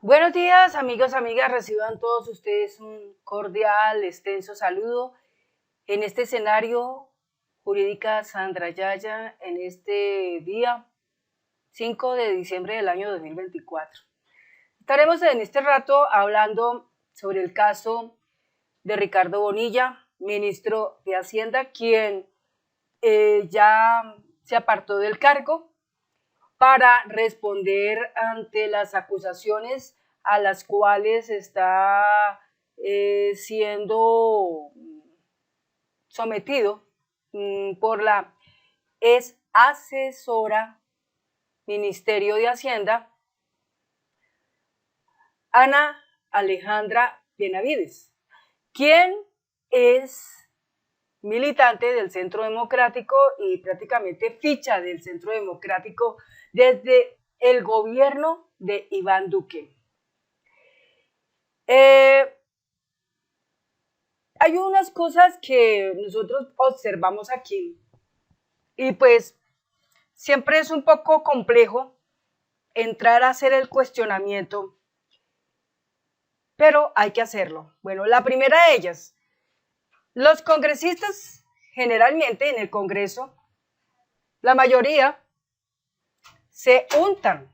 Buenos días, amigos, amigas. Reciban todos ustedes un cordial, extenso saludo en este escenario Jurídica Sandra Yaya en este día 5 de diciembre del año 2024. Estaremos en este rato hablando sobre el caso de Ricardo Bonilla, ministro de Hacienda, quien ya se apartó del cargo para responder ante las acusaciones a las cuales está siendo sometido por la ex asesora Ministerio de Hacienda, Ana Alejandra Benavides, quien es militante del Centro Democrático y prácticamente ficha del Centro Democrático desde el gobierno de Iván Duque. Hay unas cosas que nosotros observamos aquí y pues siempre es un poco complejo entrar a hacer el cuestionamiento, pero hay que hacerlo. Bueno, la primera de ellas, los congresistas generalmente en el Congreso, la mayoría se untan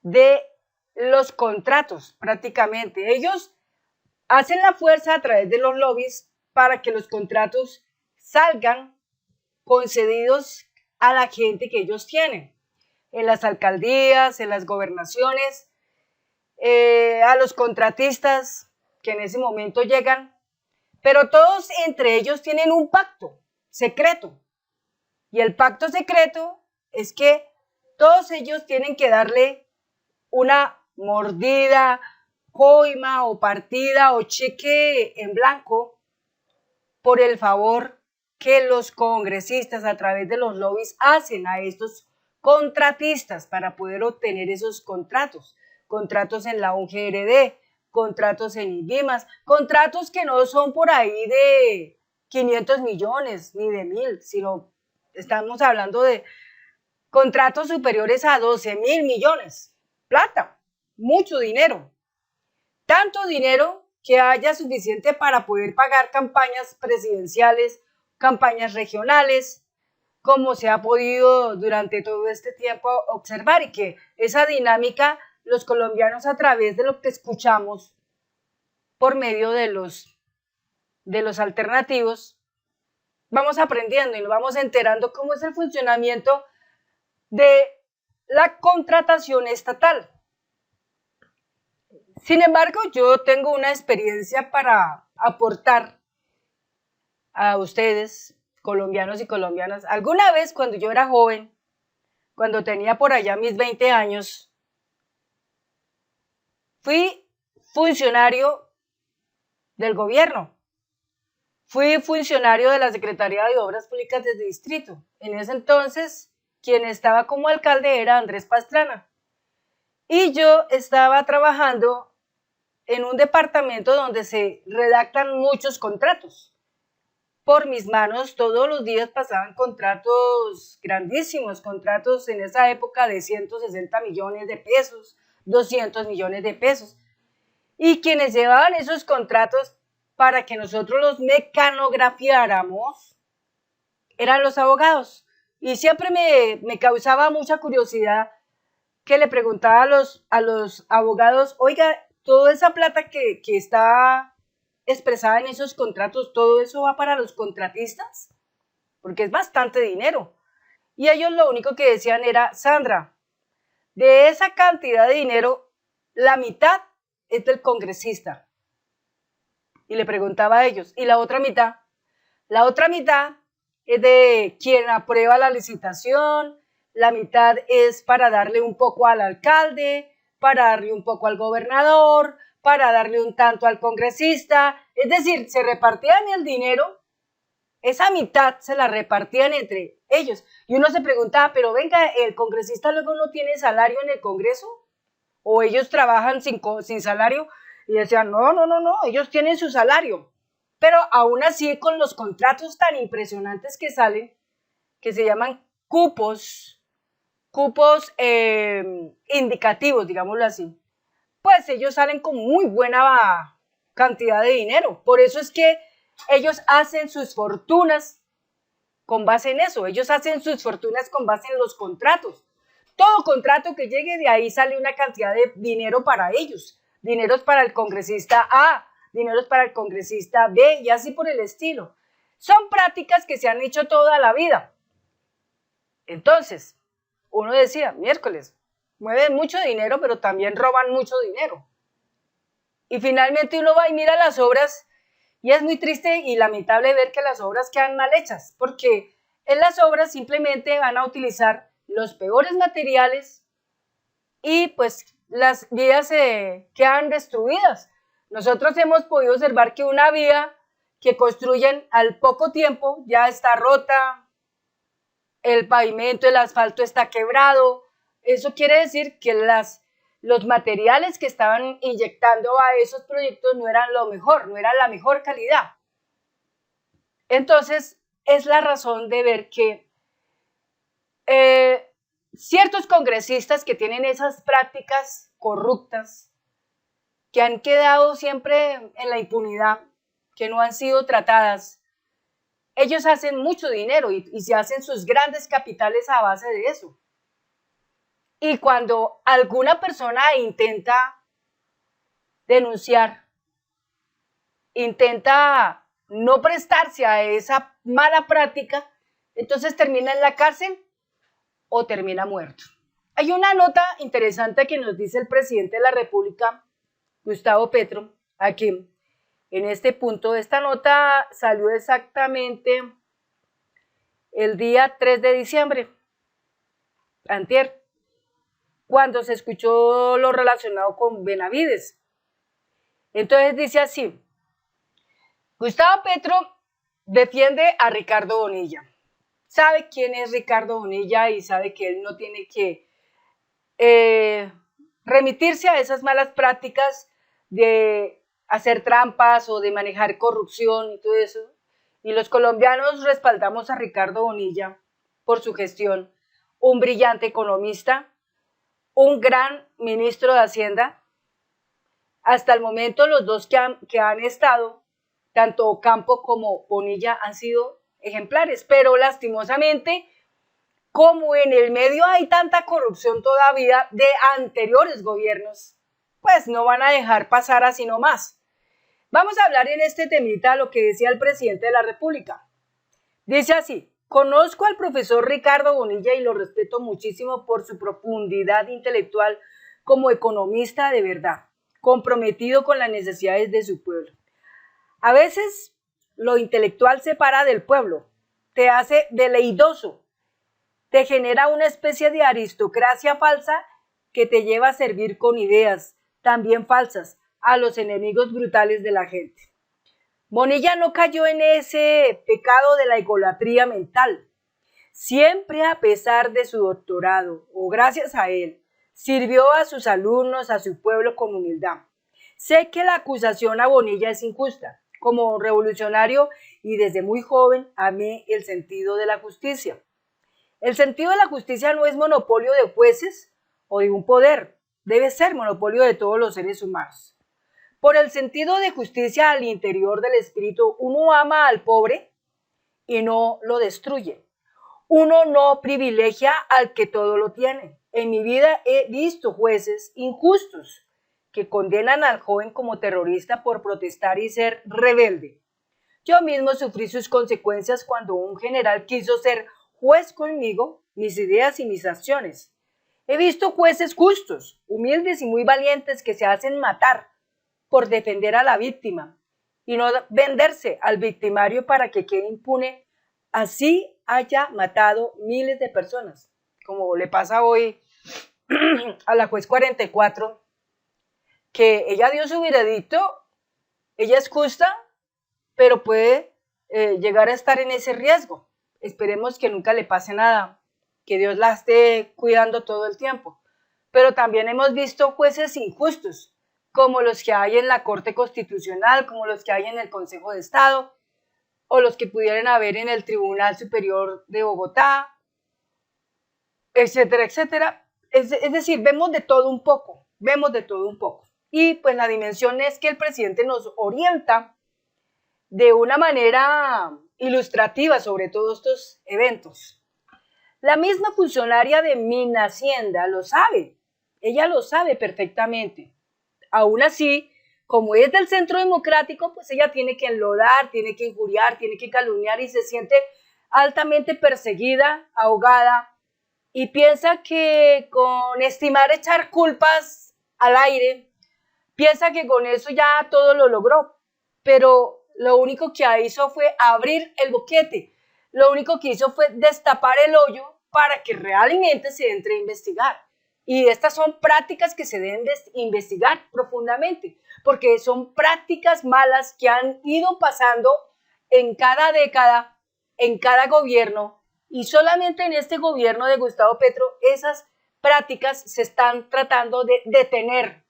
de los contratos prácticamente. Ellos hacen la fuerza a través de los lobbies para que los contratos salgan concedidos a la gente que ellos tienen, en las alcaldías, en las gobernaciones, a los contratistas que en ese momento llegan, pero todos entre ellos tienen un pacto secreto. Y el pacto secreto es que todos ellos tienen que darle una mordida, coima o partida o cheque en blanco por el favor que los congresistas a través de los lobbies hacen a estos contratistas para poder obtener esos contratos en la UGRD, contratos en INVIMAS, contratos que no son por ahí de 500 millones ni de 1.000, sino estamos hablando de contratos superiores a 12.000 millones. Plata, mucho dinero. Tanto dinero que haya suficiente para poder pagar campañas presidenciales, campañas regionales, como se ha podido durante todo este tiempo observar, y que esa dinámica los colombianos a través de lo que escuchamos por medio de los alternativos, vamos aprendiendo y nos vamos enterando cómo es el funcionamiento de la contratación estatal. Sin embargo, yo tengo una experiencia para aportar a ustedes, colombianos y colombianas. Alguna vez cuando yo era joven, cuando tenía por allá mis 20 años, fui funcionario del gobierno. Fui funcionario de la Secretaría de Obras Públicas del distrito. En ese entonces, quien estaba como alcalde era Andrés Pastrana. Y yo estaba trabajando en un departamento donde se redactan muchos contratos. Por mis manos todos los días pasaban contratos grandísimos, contratos en esa época de 160 millones de pesos, 200 millones de pesos. Y quienes llevaban esos contratos para que nosotros los mecanografiáramos eran los abogados. Y siempre me causaba mucha curiosidad que le preguntaba a los abogados, oiga, toda esa plata que está expresada en esos contratos, ¿todo eso va para los contratistas? Porque es bastante dinero. Y ellos lo único que decían era, Sandra, de esa cantidad de dinero, la mitad es del congresista. Y le preguntaba a ellos, ¿y la otra mitad? La otra mitad es de quien aprueba la licitación, la mitad es para darle un poco al alcalde, para darle un poco al gobernador, para darle un tanto al congresista. Es decir, se repartían el dinero, esa mitad se la repartían entre ellos. Y uno se preguntaba, pero venga, ¿el congresista luego no tiene salario en el Congreso? ¿O ellos trabajan sin salario? Y decían, no, ellos tienen su salario. Pero aún así, con los contratos tan impresionantes que salen, que se llaman cupos indicativos, digámoslo así, pues ellos salen con muy buena cantidad de dinero. Por eso es que ellos hacen sus fortunas con base en eso. Ellos hacen sus fortunas con base en los contratos. Todo contrato que llegue, de ahí sale una cantidad de dinero para ellos. Dineros para el congresista A, dineros para el congresista B y así por el estilo. Son prácticas que se han hecho toda la vida. Entonces, uno decía, miércoles, mueven mucho dinero, pero también roban mucho dinero. Y finalmente uno va y mira las obras y es muy triste y lamentable ver que las obras quedan mal hechas, porque en las obras simplemente van a utilizar los peores materiales y pues las vías quedan destruidas. Nosotros hemos podido observar que una vía que construyen al poco tiempo ya está rota, el pavimento, el asfalto está quebrado. Eso quiere decir que los materiales que estaban inyectando a esos proyectos no eran lo mejor, no eran la mejor calidad. Entonces, es la razón de ver que ciertos congresistas que tienen esas prácticas corruptas, que han quedado siempre en la impunidad, que no han sido tratadas, ellos hacen mucho dinero y se hacen sus grandes capitales a base de eso. Y cuando alguna persona intenta denunciar, intenta no prestarse a esa mala práctica, entonces termina en la cárcel o termina muerto. Hay una nota interesante que nos dice el presidente de la República, Gustavo Petro, aquí en este punto. Esta nota salió exactamente el día 3 de diciembre, antier, cuando se escuchó lo relacionado con Benavides. Entonces dice así: Gustavo Petro defiende a Ricardo Bonilla. Sabe quién es Ricardo Bonilla y sabe que él no tiene que remitirse a esas malas prácticas de hacer trampas o de manejar corrupción y todo eso. Y los colombianos respaldamos a Ricardo Bonilla por su gestión, un brillante economista, un gran ministro de Hacienda. Hasta el momento los dos que han estado, tanto Ocampo como Bonilla, han sido ejemplares, pero lastimosamente, como en el medio hay tanta corrupción todavía de anteriores gobiernos, pues no van a dejar pasar así nomás. Vamos a hablar en este temita lo que decía el presidente de la República. Dice así: conozco al profesor Ricardo Bonilla y lo respeto muchísimo por su profundidad intelectual como economista de verdad, comprometido con las necesidades de su pueblo. A veces lo intelectual separa del pueblo, te hace veleidoso, te genera una especie de aristocracia falsa que te lleva a servir con ideas también falsas a los enemigos brutales de la gente. Bonilla no cayó en ese pecado de la egolatría mental. Siempre, a pesar de su doctorado, o gracias a él, sirvió a sus alumnos, a su pueblo con humildad. Sé que la acusación a Bonilla es injusta. Como revolucionario y desde muy joven amé el sentido de la justicia. El sentido de la justicia no es monopolio de jueces o de un poder, debe ser monopolio de todos los seres humanos. Por el sentido de justicia al interior del espíritu, uno ama al pobre y no lo destruye. Uno no privilegia al que todo lo tiene. En mi vida he visto jueces injustos que condenan al joven como terrorista por protestar y ser rebelde. Yo mismo sufrí sus consecuencias cuando un general quiso ser juez conmigo, mis ideas y mis acciones. He visto jueces justos, humildes y muy valientes que se hacen matar por defender a la víctima y no venderse al victimario para que quede impune, así haya matado miles de personas, como le pasa hoy a la juez 44, que ella dio su veredicto, ella es justa, pero puede llegar a estar en ese riesgo. Esperemos que nunca le pase nada, que Dios la esté cuidando todo el tiempo. Pero también hemos visto jueces injustos, como los que hay en la Corte Constitucional, como los que hay en el Consejo de Estado, o los que pudieran haber en el Tribunal Superior de Bogotá, etcétera, etcétera. es decir, vemos de todo un poco, vemos de todo un poco. Y pues la dimensión es que el presidente nos orienta de una manera ilustrativa sobre todos estos eventos. La misma funcionaria de Minhacienda lo sabe, ella lo sabe perfectamente. Aún así, como es del Centro Democrático, pues ella tiene que enlodar, tiene que injuriar, tiene que calumniar y se siente altamente perseguida, ahogada, y piensa que con estimar echar culpas al aire, piensa que con eso ya todo lo logró, pero lo único que hizo fue abrir el boquete, lo único que hizo fue destapar el hoyo para que realmente se entre a investigar. Y estas son prácticas que se deben investigar profundamente, porque son prácticas malas que han ido pasando en cada década, en cada gobierno, y solamente en este gobierno de Gustavo Petro esas prácticas se están tratando de detener,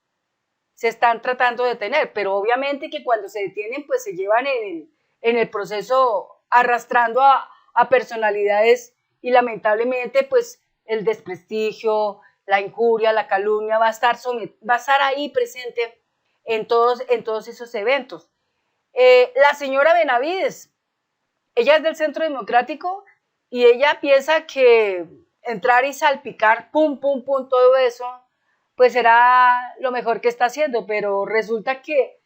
pero obviamente que cuando se detienen, pues se llevan en el proceso arrastrando a personalidades y lamentablemente pues el desprestigio, la injuria, la calumnia va a estar ahí presente en todos esos eventos. La señora Benavides, ella es del Centro Democrático y ella piensa que entrar y salpicar, pum, pum, pum, todo eso, pues será lo mejor que está haciendo, pero resulta que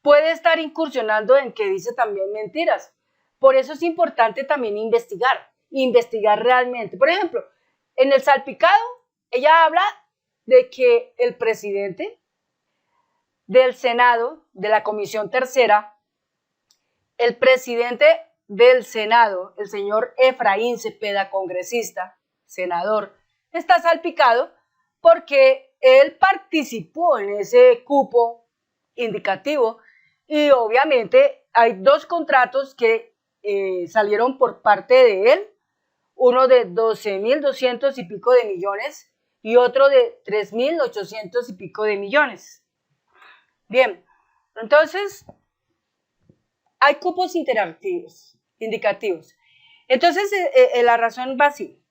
puede estar incursionando en que dice también mentiras. Por eso es importante también investigar realmente. Por ejemplo, en el salpicado, ella habla de que el presidente del Senado, de la Comisión Tercera, el presidente del Senado, el señor Efraín Cepeda, congresista, senador, está salpicado porque él participó en ese cupo indicativo y obviamente hay dos contratos que salieron por parte de él, uno de 12.200 y pico de millones y otro de 3.800 y pico de millones. Bien, entonces hay cupos indicativos. Entonces la razón va así.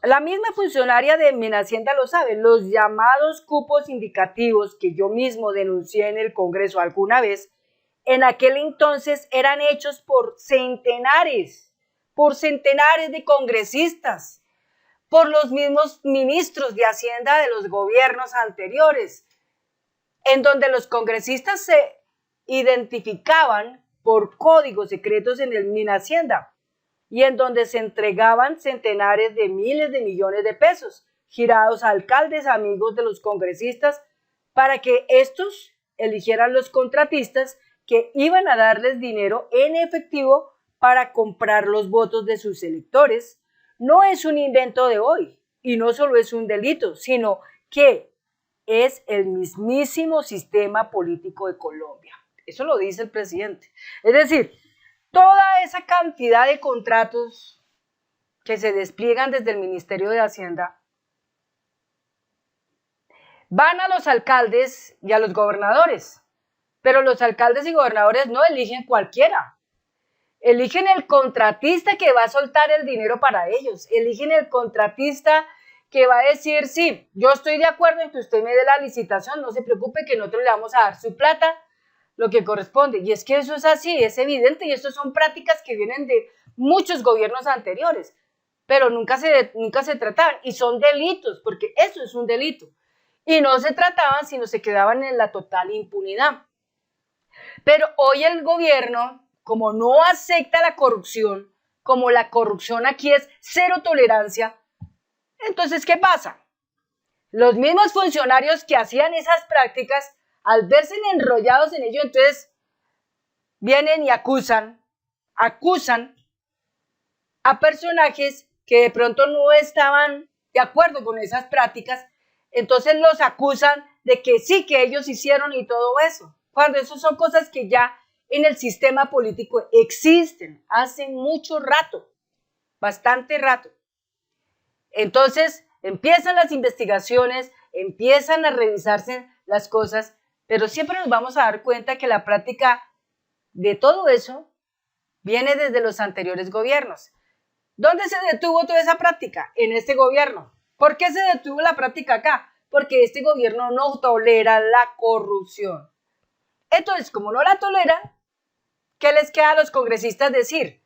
La misma funcionaria de Minhacienda lo sabe, los llamados cupos indicativos que yo mismo denuncié en el Congreso alguna vez, en aquel entonces eran hechos por centenares de congresistas, por los mismos ministros de Hacienda de los gobiernos anteriores, en donde los congresistas se identificaban por códigos secretos en el Minhacienda y en donde se entregaban centenares de miles de millones de pesos girados a alcaldes amigos de los congresistas para que estos eligieran los contratistas que iban a darles dinero en efectivo para comprar los votos de sus electores. No es un invento de hoy y no solo es un delito, sino que es el mismísimo sistema político de Colombia. Eso lo dice el presidente. Es decir, toda esa cantidad de contratos que se despliegan desde el Ministerio de Hacienda van a los alcaldes y a los gobernadores, pero los alcaldes y gobernadores no eligen cualquiera. Eligen el contratista que va a soltar el dinero para ellos, eligen el contratista que va a decir, sí, yo estoy de acuerdo en que usted me dé la licitación, no se preocupe que nosotros le vamos a dar su plata, lo que corresponde. Y es que eso es así, es evidente, y esto son prácticas que vienen de muchos gobiernos anteriores, pero nunca se trataban, y son delitos, porque eso es un delito. Y no se trataban, sino se quedaban en la total impunidad. Pero hoy el gobierno, como no acepta la corrupción, como la corrupción aquí es cero tolerancia, entonces, ¿qué pasa? Los mismos funcionarios que hacían esas prácticas, al verse enrollados en ello, entonces vienen y acusan a personajes que de pronto no estaban de acuerdo con esas prácticas, entonces los acusan de que sí, que ellos hicieron y todo eso, cuando eso son cosas que ya en el sistema político existen hace mucho rato, bastante rato. Entonces empiezan las investigaciones, empiezan a revisarse las cosas, pero siempre nos vamos a dar cuenta que la práctica de todo eso viene desde los anteriores gobiernos. ¿Dónde se detuvo toda esa práctica? En este gobierno. ¿Por qué se detuvo la práctica acá? Porque este gobierno no tolera la corrupción. Entonces, como no la tolera, ¿qué les queda a los congresistas decir?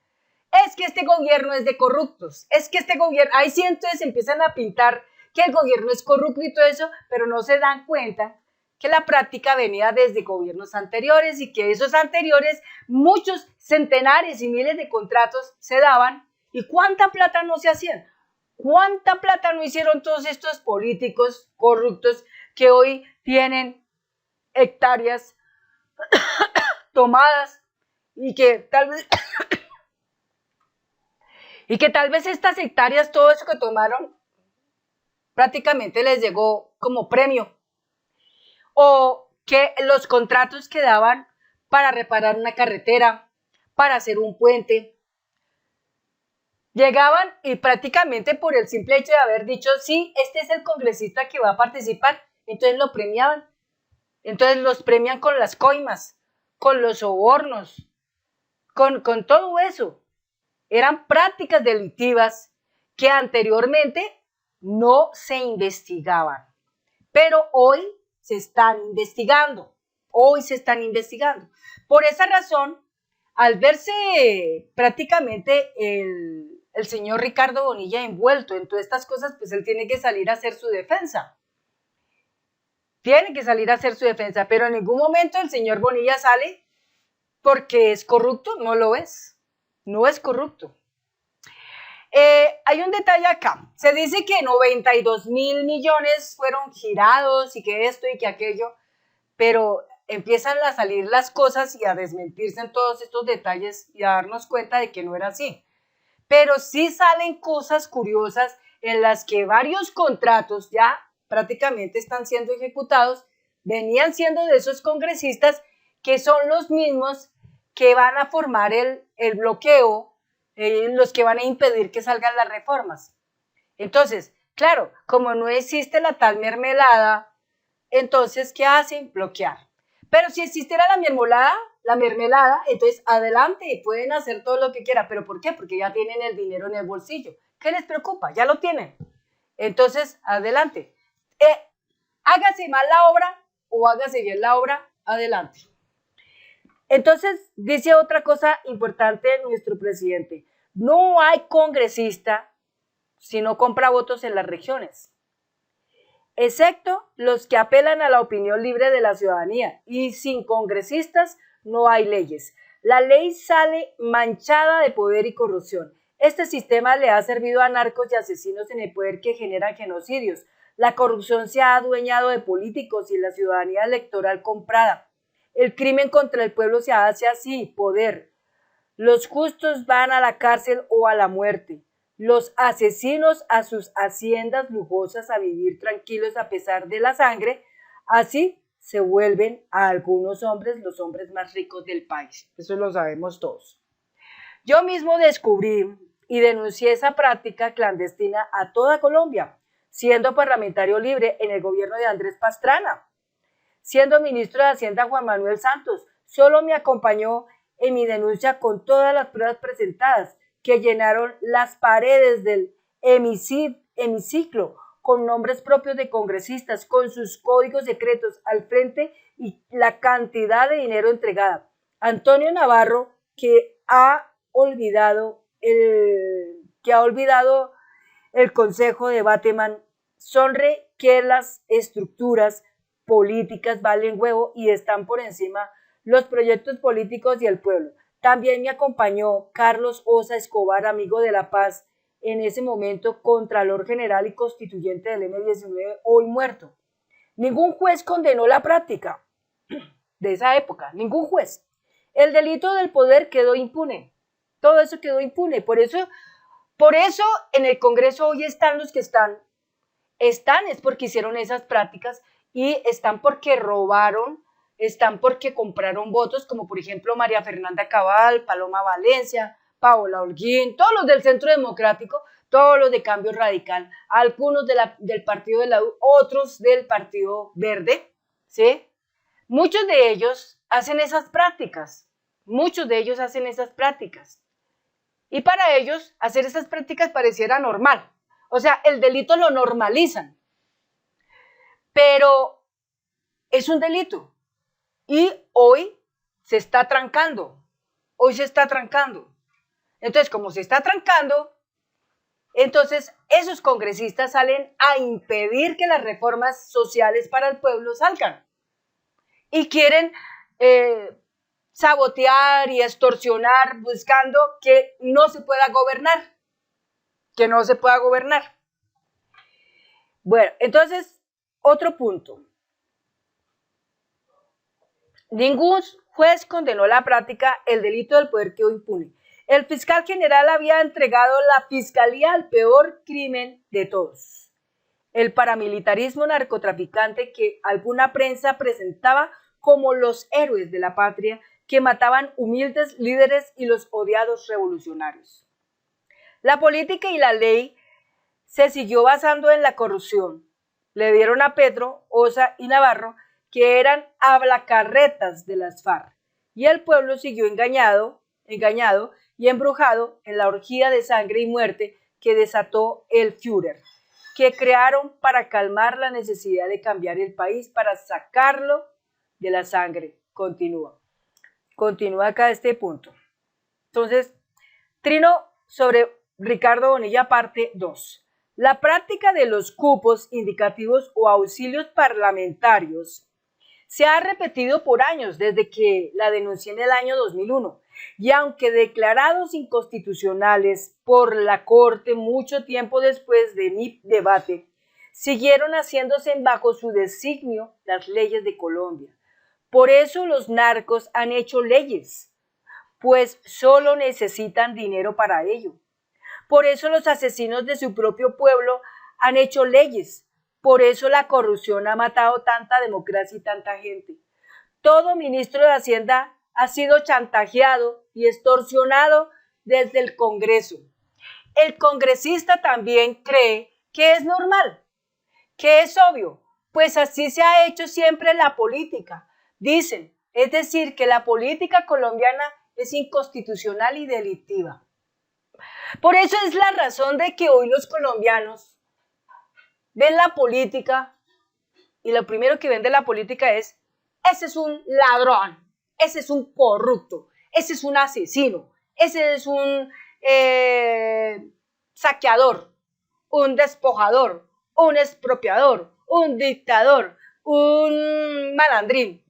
Es que este gobierno es de corruptos, es que este gobierno, ahí sí entonces empiezan a pintar que el gobierno es corrupto y todo eso, pero no se dan cuenta que la práctica venía desde gobiernos anteriores y que esos anteriores, muchos centenares y miles de contratos se daban y cuánta plata no se hacían, cuánta plata no hicieron todos estos políticos corruptos que hoy tienen hectáreas tomadas y que tal vez estas hectáreas, todo eso que tomaron, prácticamente les llegó como premio. O que los contratos que daban para reparar una carretera, para hacer un puente, llegaban y prácticamente por el simple hecho de haber dicho, sí, este es el congresista que va a participar, entonces lo premiaban. Entonces los premian con las coimas, con los sobornos, con todo eso. Eran prácticas delictivas que anteriormente no se investigaban, pero hoy se están investigando. Por esa razón, al verse prácticamente el señor Ricardo Bonilla envuelto en todas estas cosas, pues él tiene que salir a hacer su defensa. Pero en ningún momento el señor Bonilla sale porque es corrupto, no lo es. No es corrupto. Hay un detalle acá. Se dice que 92.000 millones fueron girados y que esto y que aquello, pero empiezan a salir las cosas y a desmentirse en todos estos detalles y a darnos cuenta de que no era así. Pero sí salen cosas curiosas en las que varios contratos ya prácticamente están siendo ejecutados, venían siendo de esos congresistas que son los mismos que van a formar el bloqueo, los que van a impedir que salgan las reformas. Entonces, claro, como no existe la tal mermelada, entonces, ¿qué hacen? Bloquear. Pero si existiera la mermelada, entonces adelante, pueden hacer todo lo que quieran. ¿Pero por qué? Porque ya tienen el dinero en el bolsillo. ¿Qué les preocupa? Ya lo tienen. Entonces, adelante. Hágase mal la obra o hágase bien la obra, adelante. Entonces, dice otra cosa importante nuestro presidente. No hay congresista si no compra votos en las regiones, excepto los que apelan a la opinión libre de la ciudadanía. Y sin congresistas no hay leyes. La ley sale manchada de poder y corrupción. Este sistema le ha servido a narcos y asesinos en el poder que generan genocidios. La corrupción se ha adueñado de políticos y la ciudadanía electoral comprada. El crimen contra el pueblo se hace así, poder. Los justos van a la cárcel o a la muerte. Los asesinos a sus haciendas lujosas a vivir tranquilos a pesar de la sangre. Así se vuelven a algunos hombres los hombres más ricos del país. Eso lo sabemos todos. Yo mismo descubrí y denuncié esa práctica clandestina a toda Colombia, siendo parlamentario libre en el gobierno de Andrés Pastrana. Siendo ministro de Hacienda Juan Manuel Santos, solo me acompañó en mi denuncia con todas las pruebas presentadas que llenaron las paredes del hemiciclo con nombres propios de congresistas, con sus códigos secretos al frente y la cantidad de dinero entregada. Antonio Navarro, que ha olvidado el consejo de Bateman, sonre que las estructuras políticas valen huevo y están por encima los proyectos políticos y el pueblo. También me acompañó Carlos Osa Escobar, amigo de la paz, en ese momento Contralor General y Constituyente del M-19, hoy muerto. Ningún juez condenó la práctica de esa época, ningún juez. El delito del poder quedó impune, todo eso quedó impune. Por eso en el Congreso hoy están los que están es porque hicieron esas prácticas y están porque robaron, están porque compraron votos, como por ejemplo María Fernanda Cabal, Paloma Valencia, Paola Holguín, todos los del Centro Democrático, todos los de Cambio Radical, algunos del partido de la U, otros del Partido Verde, ¿sí? Muchos de ellos hacen esas prácticas. Y para ellos, hacer esas prácticas pareciera normal. O sea, el delito lo normalizan. Pero es un delito. Y hoy se está trancando. Hoy se está trancando. Entonces, como se está trancando, entonces esos congresistas salen a impedir que las reformas sociales para el pueblo salgan. Y quieren sabotear y extorsionar buscando que no se pueda gobernar. Que no se pueda gobernar. Bueno, entonces, otro punto. Ningún juez condenó la práctica el delito del poder quedó impune. El fiscal general había entregado la fiscalía al peor crimen de todos, el paramilitarismo narcotraficante que alguna prensa presentaba como los héroes de la patria que mataban humildes líderes y los odiados revolucionarios. La política y la ley se siguió basando en la corrupción. Le dieron a Petro, Osa y Navarro, que eran hablacarretas de las FARC, y el pueblo siguió engañado y embrujado en la orgía de sangre y muerte que desató el Führer, que crearon para calmar la necesidad de cambiar el país, para sacarlo de la sangre. Continúa acá este punto. Entonces, trino sobre Ricardo Bonilla, parte 2. La práctica de los cupos indicativos o auxilios parlamentarios se ha repetido por años desde que la denuncié en el año 2001 y aunque declarados inconstitucionales por la Corte mucho tiempo después de mi debate, siguieron haciéndose bajo su designio las leyes de Colombia. Por eso los narcos han hecho leyes, pues solo necesitan dinero para ello. Por eso los asesinos de su propio pueblo han hecho leyes. Por eso la corrupción ha matado tanta democracia y tanta gente. Todo ministro de Hacienda ha sido chantajeado y extorsionado desde el Congreso. El congresista también cree que es normal, que es obvio, pues así se ha hecho siempre la política. Dicen, es decir, que la política colombiana es inconstitucional y delictiva. Por eso es la razón de que hoy los colombianos ven la política y lo primero que ven de la política es, ese es un ladrón, ese es un corrupto, ese es un asesino, ese es un saqueador, un despojador, un expropiador, un dictador, un malandrín,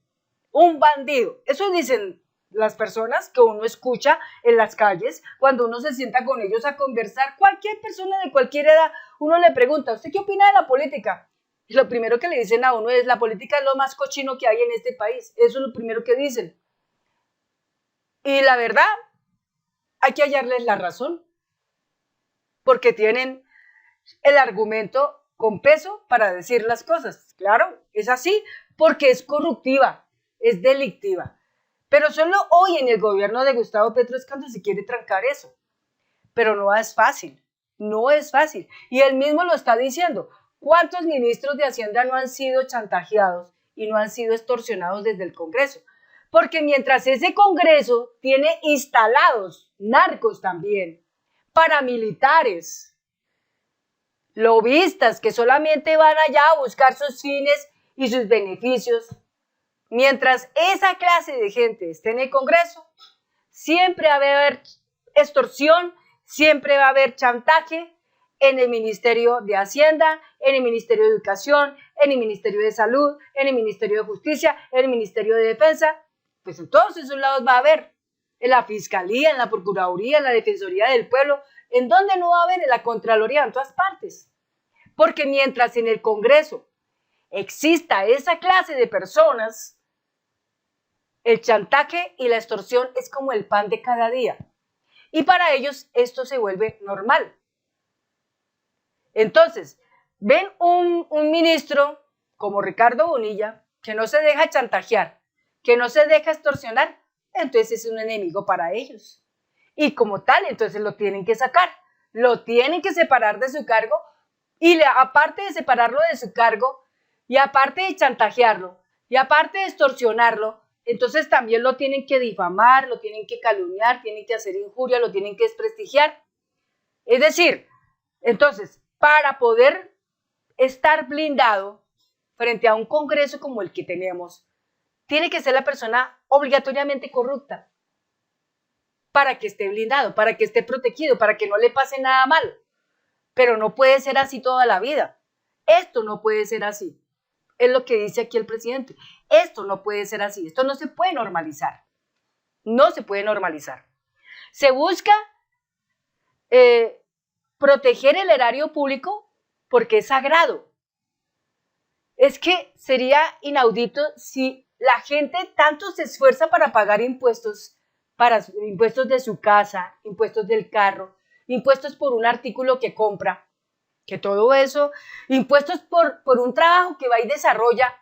un bandido. Eso dicen las personas que uno escucha en las calles, cuando uno se sienta con ellos a conversar, cualquier persona de cualquier edad, uno le pregunta, ¿usted qué opina de la política? Y lo primero que le dicen a uno es, la política es lo más cochino que hay en este país. Eso es lo primero que dicen. Y la verdad, hay que hallarles la razón, porque tienen el argumento con peso para decir las cosas. Claro, es así, porque es corruptiva, es delictiva. Pero solo hoy en el gobierno de Gustavo Petro es cuando se quiere trancar eso. Pero no es fácil, no es fácil. Y él mismo lo está diciendo. ¿Cuántos ministros de Hacienda no han sido chantajeados y no han sido extorsionados desde el Congreso? Porque mientras ese Congreso tiene instalados narcos también, paramilitares, lobistas que solamente van allá a buscar sus fines y sus beneficios, mientras esa clase de gente esté en el Congreso, siempre va a haber extorsión, siempre va a haber chantaje en el Ministerio de Hacienda, en el Ministerio de Educación, en el Ministerio de Salud, en el Ministerio de Justicia, en el Ministerio de Defensa. Pues en todos esos lados va a haber. En la Fiscalía, en la Procuraduría, en la Defensoría del Pueblo. ¿En dónde no va a haber? En la Contraloría, en todas partes. Porque mientras en el Congreso exista esa clase de personas, el chantaje y la extorsión es como el pan de cada día. Y para ellos esto se vuelve normal. Entonces, ven un ministro como Ricardo Bonilla que no se deja chantajear, que no se deja extorsionar, entonces es un enemigo para ellos. Y como tal, entonces lo tienen que sacar, lo tienen que separar de su cargo y aparte de separarlo de su cargo y aparte de chantajearlo y aparte de extorsionarlo, entonces también lo tienen que difamar, lo tienen que calumniar, tienen que hacer injuria, lo tienen que desprestigiar. Es decir, entonces, para poder estar blindado frente a un Congreso como el que tenemos, tiene que ser la persona obligatoriamente corrupta para que esté blindado, para que esté protegido, para que no le pase nada malo. Pero no puede ser así toda la vida. Esto no puede ser así. Es lo que dice aquí el presidente. Esto no puede ser así. Esto no se puede normalizar. No se puede normalizar. Se busca proteger el erario público porque es sagrado. Es que sería inaudito si la gente tanto se esfuerza para pagar impuestos, para impuestos de su casa, impuestos del carro, impuestos por un artículo que compra, que todo eso, impuestos por un trabajo que va y desarrolla,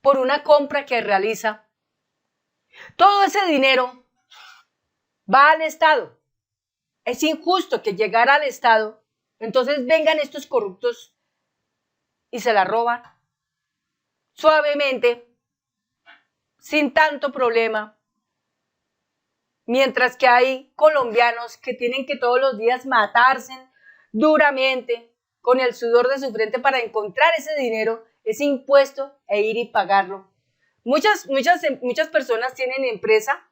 por una compra que realiza. Todo ese dinero va al Estado. Es injusto que llegara al Estado, entonces vengan estos corruptos y se la roban suavemente, sin tanto problema, mientras que hay colombianos que tienen que todos los días matarse duramente con el sudor de su frente para encontrar ese dinero, ese impuesto e ir y pagarlo. Muchas personas tienen empresa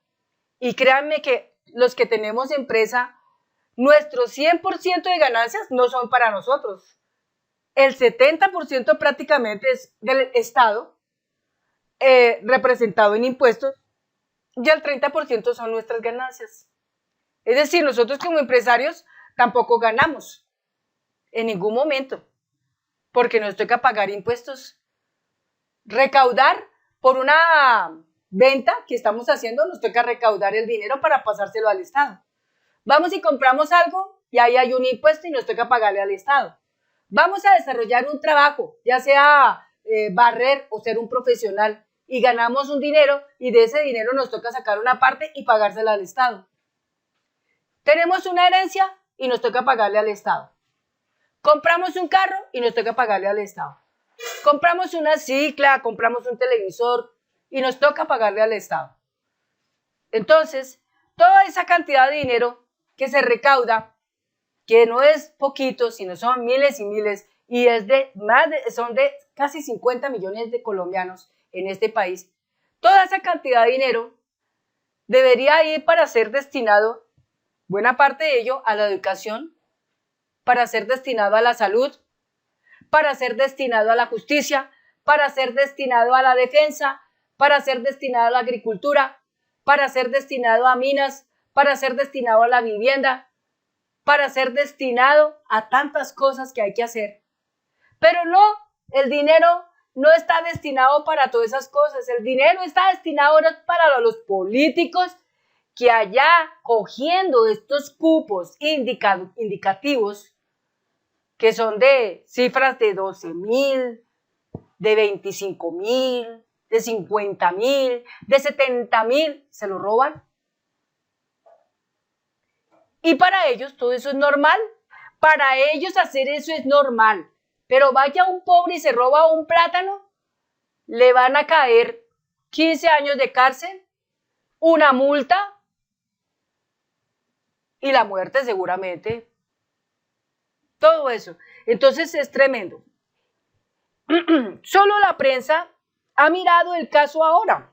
y créanme que los que tenemos empresa, nuestro 100% de ganancias no son para nosotros. El 70% prácticamente es del Estado, representado en impuestos, y el 30% son nuestras ganancias. Es decir, nosotros como empresarios tampoco ganamos en ningún momento, porque nos toca pagar impuestos. Recaudar por una venta que estamos haciendo, nos toca recaudar el dinero para pasárselo al Estado. Vamos y compramos algo y ahí hay un impuesto y nos toca pagarle al Estado. Vamos a desarrollar un trabajo, ya sea barrer o ser un profesional, y ganamos un dinero y de ese dinero nos toca sacar una parte y pagársela al Estado. Tenemos una herencia y nos toca pagarle al Estado. Compramos un carro y nos toca pagarle al Estado. Compramos una cicla, compramos un televisor y nos toca pagarle al Estado. Entonces, toda esa cantidad de dinero que se recauda, que no es poquito, sino son miles y miles, y son de casi 50 millones de colombianos en este país, toda esa cantidad de dinero debería ir para ser destinado, buena parte de ello, a la educación, para ser destinado a la salud, para ser destinado a la justicia, para ser destinado a la defensa, para ser destinado a la agricultura, para ser destinado a minas, para ser destinado a la vivienda, para ser destinado a tantas cosas que hay que hacer. Pero no, el dinero no está destinado para todas esas cosas. El dinero está destinado ahora para los políticos que allá cogiendo estos cupos indicativos, que son de cifras de 12.000, de 25.000, de 50.000, de 70.000, se lo roban. Y para ellos todo eso es normal. Para ellos hacer eso es normal. Pero vaya un pobre y se roba un plátano, le van a caer 15 años de cárcel, una multa y la muerte seguramente. Todo eso. Entonces es tremendo. Solo la prensa ha mirado el caso ahora.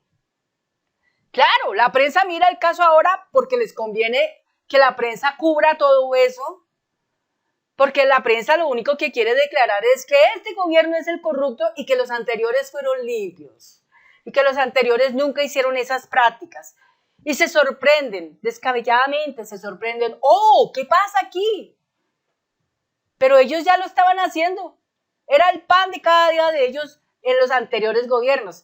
Claro, la prensa mira el caso ahora porque les conviene que la prensa cubra todo eso, porque la prensa lo único que quiere declarar es que este gobierno es el corrupto y que los anteriores fueron limpios y que los anteriores nunca hicieron esas prácticas. Y se sorprenden, descabelladamente se sorprenden. ¡Oh! ¿Qué pasa aquí? Pero ellos ya lo estaban haciendo. Era el pan de cada día de ellos en los anteriores gobiernos.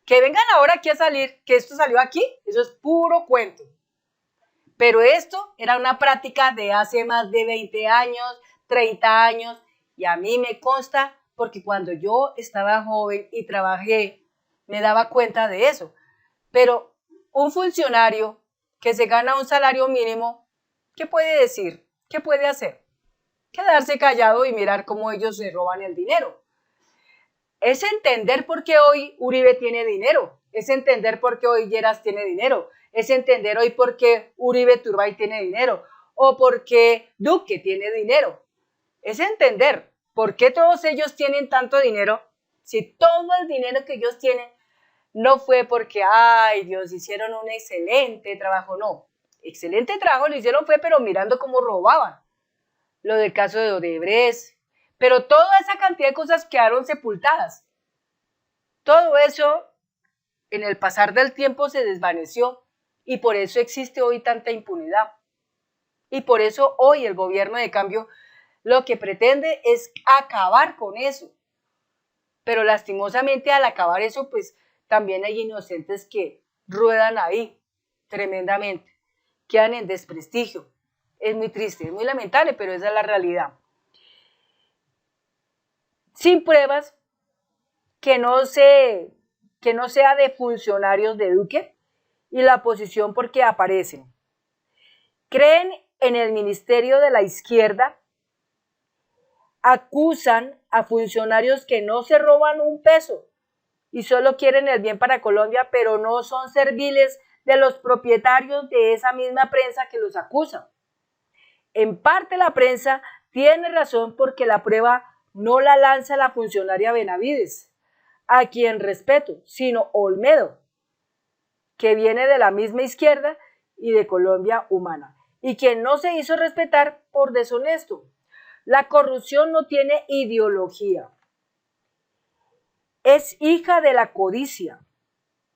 Que vengan ahora aquí a salir, que esto salió aquí, eso es puro cuento. Pero esto era una práctica de hace más de 20 años, 30 años, y a mí me consta porque cuando yo estaba joven y trabajé, me daba cuenta de eso. Pero un funcionario que se gana un salario mínimo, ¿qué puede decir? ¿Qué puede hacer? Quedarse callado y mirar cómo ellos se roban el dinero. Es entender por qué hoy Uribe tiene dinero, es entender por qué hoy Lleras tiene dinero, es entender hoy por qué Uribe Turbay tiene dinero o por qué Duque tiene dinero. Es entender por qué todos ellos tienen tanto dinero, si todo el dinero que ellos tienen no fue porque, ay Dios, hicieron un excelente trabajo, no. Excelente trabajo lo hicieron fue, pero mirando cómo robaban. Lo del caso de Odebrecht, pero toda esa cantidad de cosas quedaron sepultadas. Todo eso en el pasar del tiempo se desvaneció y por eso existe hoy tanta impunidad. Y por eso hoy el gobierno de cambio lo que pretende es acabar con eso. Pero lastimosamente al acabar eso, pues también hay inocentes que ruedan ahí tremendamente, quedan en desprestigio. Es muy triste, es muy lamentable, pero esa es la realidad. Sin pruebas, que no sea de funcionarios de Duque y la oposición porque aparecen. Creen en el ministerio de la izquierda, acusan a funcionarios que no se roban un peso y solo quieren el bien para Colombia, pero no son serviles de los propietarios de esa misma prensa que los acusa. En parte la prensa tiene razón porque la prueba no la lanza la funcionaria Benavides, a quien respeto, sino Olmedo, que viene de la misma izquierda y de Colombia Humana, y quien no se hizo respetar por deshonesto. La corrupción no tiene ideología. Es hija de la codicia,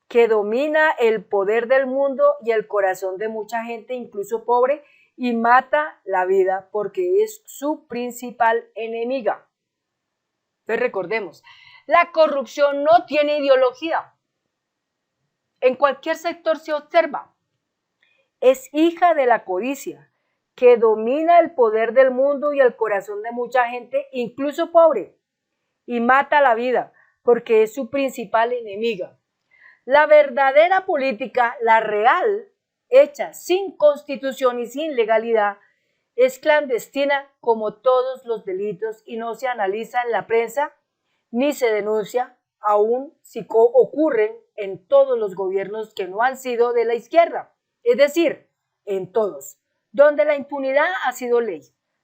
que domina el poder del mundo y el corazón de mucha gente, incluso pobre, y mata la vida porque es su principal enemiga. Entonces recordemos, la corrupción no tiene ideología. En cualquier sector se observa. Es hija de la codicia, que domina el poder del mundo y el corazón de mucha gente, incluso pobre, y mata la vida porque es su principal enemiga. La verdadera política, la real, hecha sin constitución y sin legalidad, es clandestina como todos los delitos y no se analiza en la prensa ni se denuncia, aun si ocurren en todos los gobiernos que no han sido de la izquierda, es decir, en todos, donde la impunidad ha sido ley,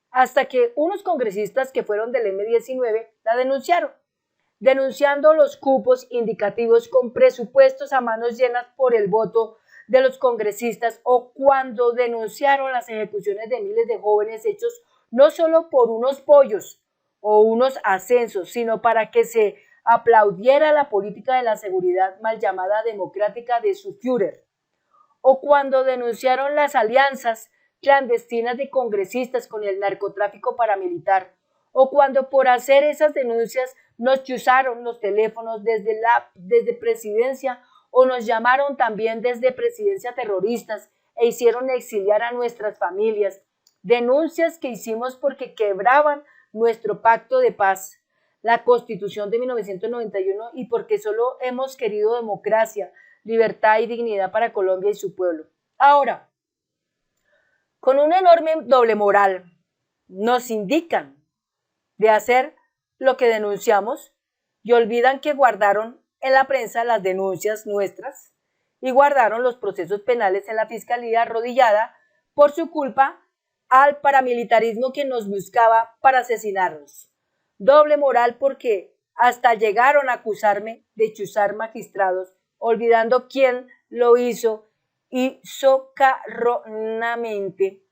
hasta que unos congresistas que fueron del M-19 la denunciaron, denunciando los cupos indicativos con presupuestos a manos llenas por el voto de los congresistas, o cuando denunciaron las ejecuciones de miles de jóvenes hechos no solo por unos pollos o unos ascensos, sino para que se aplaudiera la política de la seguridad mal llamada democrática de su Führer, o cuando denunciaron las alianzas clandestinas de congresistas con el narcotráfico paramilitar, o cuando por hacer esas denuncias nos chuzaron los teléfonos desde presidencia o nos llamaron también desde presidencia terroristas e hicieron exiliar a nuestras familias. Denuncias que hicimos porque quebraban nuestro pacto de paz, la Constitución de 1991, y porque solo hemos querido democracia, libertad y dignidad para Colombia y su pueblo. Ahora, con una enorme doble moral, nos indican de hacer lo que denunciamos y olvidan que guardaron en la prensa las denuncias nuestras y guardaron los procesos penales en la fiscalía arrodillada por su culpa al paramilitarismo que nos buscaba para asesinarnos. Doble moral porque hasta llegaron a acusarme de chuzar magistrados, olvidando quién lo hizo y socarronamente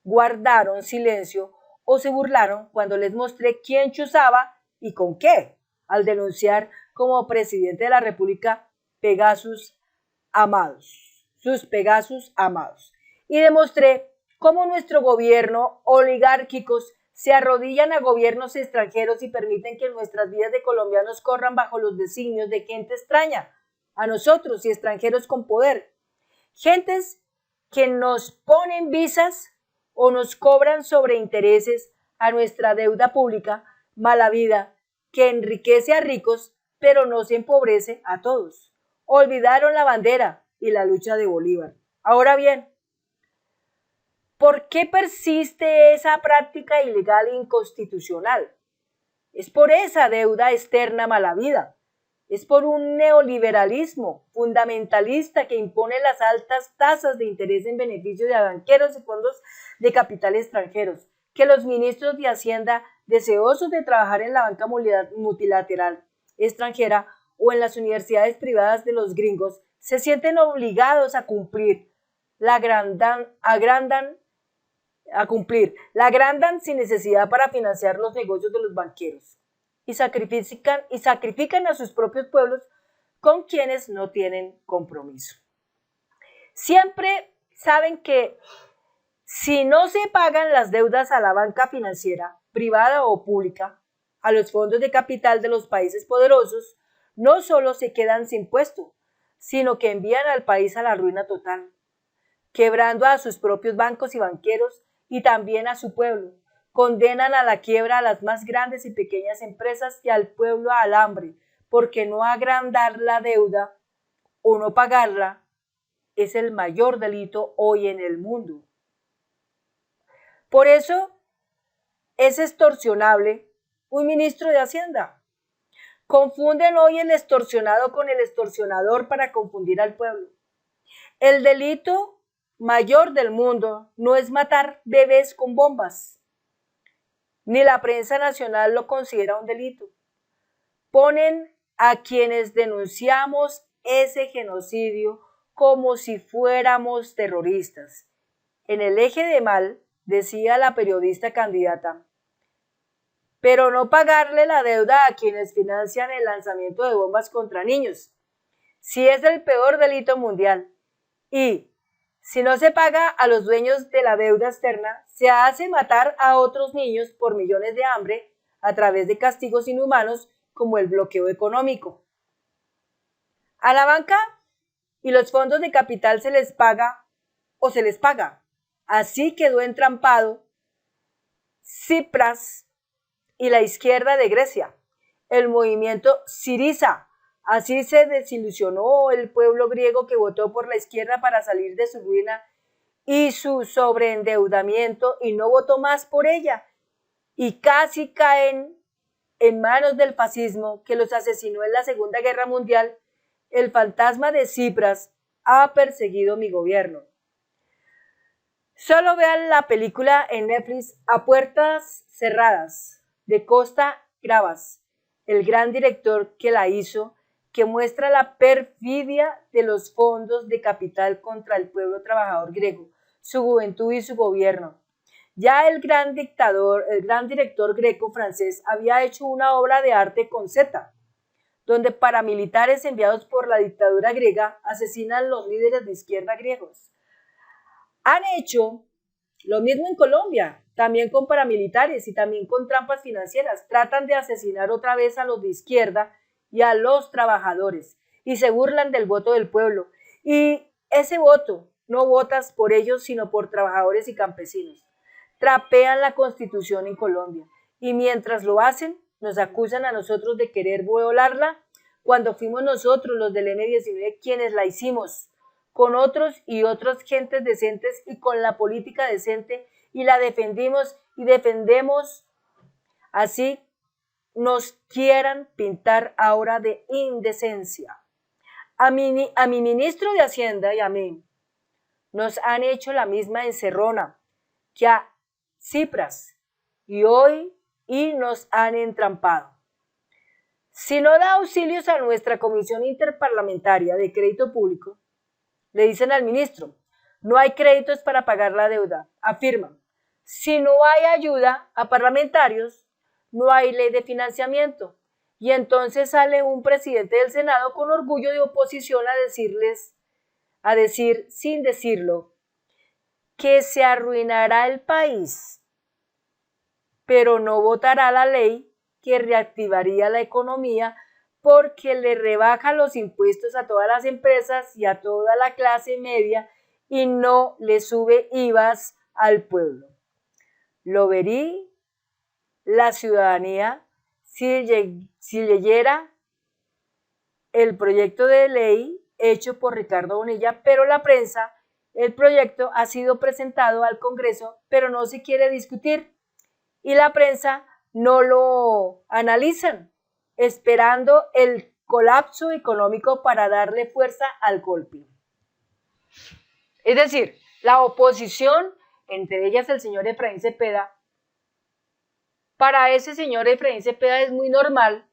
guardaron silencio o se burlaron cuando les mostré quién chuzaba y con qué, al denunciar como presidente de la República Pegasus amados, sus Pegasus amados. Y demostré cómo nuestro gobierno oligárquicos se arrodillan a gobiernos extranjeros y permiten que nuestras vidas de colombianos corran bajo los designios de gente extraña a nosotros y extranjeros con poder. Gentes que nos ponen visas o nos cobran sobre intereses a nuestra deuda pública, mala vida, que enriquece a ricos, pero no se empobrece a todos. Olvidaron la bandera y la lucha de Bolívar. Ahora bien, ¿por qué persiste esa práctica ilegal e inconstitucional? Es por esa deuda externa mala vida. Es por un neoliberalismo fundamentalista que impone las altas tasas de interés en beneficio de banqueros y fondos de capital extranjeros, que los ministros de Hacienda, deseosos de trabajar en la banca multilateral extranjera o en las universidades privadas de los gringos, se sienten obligados a cumplir, la agrandan sin necesidad para financiar los negocios de los banqueros y sacrifican a sus propios pueblos con quienes no tienen compromiso. Siempre saben que si no se pagan las deudas a la banca financiera, privada o pública, a los fondos de capital de los países poderosos, no solo se quedan sin puesto, sino que envían al país a la ruina total, quebrando a sus propios bancos y banqueros y también a su pueblo. Condenan a la quiebra a las más grandes y pequeñas empresas y al pueblo al hambre, porque no agrandar la deuda o no pagarla es el mayor delito hoy en el mundo. Por eso es extorsionable un ministro de Hacienda. Confunden hoy el extorsionado con el extorsionador para confundir al pueblo. El delito mayor del mundo no es matar bebés con bombas. Ni la prensa nacional lo considera un delito. Ponen a quienes denunciamos ese genocidio como si fuéramos terroristas. En el eje de mal, decía la periodista candidata, pero no pagarle la deuda a quienes financian el lanzamiento de bombas contra niños. Si es el peor delito mundial y si no se paga a los dueños de la deuda externa, se hace matar a otros niños por millones de hambre a través de castigos inhumanos como el bloqueo económico. A la banca y los fondos de capital se les paga o se les paga. Así quedó entrampado Tsipras y la izquierda de Grecia, el movimiento Syriza. Así se desilusionó el pueblo griego que votó por la izquierda para salir de su ruina y su sobreendeudamiento y no votó más por ella. Y casi caen en manos del fascismo que los asesinó en la Segunda Guerra Mundial. El fantasma de Tsipras ha perseguido mi gobierno. Solo vean la película en Netflix A Puertas Cerradas de Costa Gavras, el gran director que la hizo, que muestra la perfidia de los fondos de capital contra el pueblo trabajador griego, su juventud y su gobierno. Ya el gran director greco-francés había hecho una obra de arte con Z, donde paramilitares enviados por la dictadura griega asesinan a los líderes de izquierda griegos. Han hecho lo mismo en Colombia, también con paramilitares y también con trampas financieras. Tratan de asesinar otra vez a los de izquierda y a los trabajadores y se burlan del voto del pueblo. Y ese voto no votas por ellos, sino por trabajadores y campesinos. Trapean la Constitución en Colombia y mientras lo hacen, nos acusan a nosotros de querer violarla cuando fuimos nosotros los del M-19 quienes la hicimos con otros y otras gentes decentes y con la política decente y la defendimos y defendemos. Así nos quieran pintar ahora de indecencia. A mi ministro de Hacienda y a mí nos han hecho la misma encerrona que a Tsipras y nos han entrampado. Si no da auxilios a nuestra Comisión Interparlamentaria de Crédito Público, le dicen al ministro, no hay créditos para pagar la deuda, afirman. Si no hay ayuda a parlamentarios, no hay ley de financiamiento. Y entonces sale un presidente del Senado con orgullo de oposición a decir sin decirlo, que se arruinará el país, pero no votará la ley que reactivaría la economía porque le rebaja los impuestos a todas las empresas y a toda la clase media y no le sube IVAs al pueblo. Lo vería la ciudadanía si leyera el proyecto de ley hecho por Ricardo Bonilla, pero la prensa, el proyecto ha sido presentado al Congreso, pero no se quiere discutir y la prensa no lo analizan, esperando el colapso económico para darle fuerza al golpe. Es decir, la oposición, entre ellas el señor Efraín Cepeda, para ese señor Efraín Cepeda es muy normal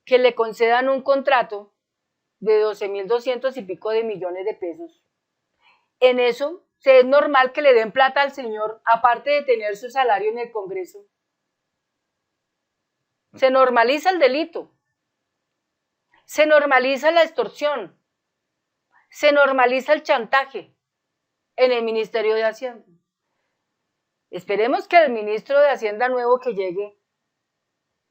que le concedan un contrato de 12.200 y pico de millones de pesos. En eso, es normal que le den plata al señor, aparte de tener su salario en el Congreso. Se normaliza el delito, se normaliza la extorsión, se normaliza el chantaje en el Ministerio de Hacienda. Esperemos que el ministro de Hacienda nuevo que llegue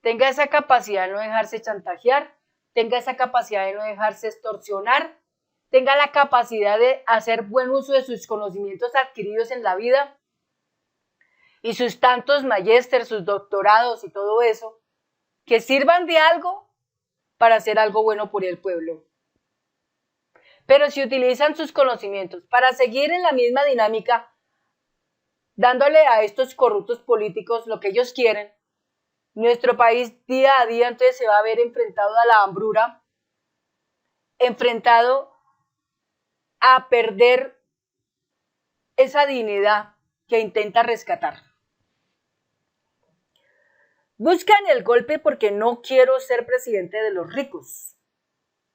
tenga esa capacidad de no dejarse chantajear, tenga esa capacidad de no dejarse extorsionar, tenga la capacidad de hacer buen uso de sus conocimientos adquiridos en la vida y sus tantos magísteres, sus doctorados y todo eso, que sirvan de algo para hacer algo bueno por el pueblo. Pero si utilizan sus conocimientos para seguir en la misma dinámica, dándole a estos corruptos políticos lo que ellos quieren, nuestro país día a día entonces se va a ver enfrentado a la hambruna, enfrentado a perder esa dignidad que intenta rescatar. Buscan el golpe porque no quiero ser presidente de los ricos,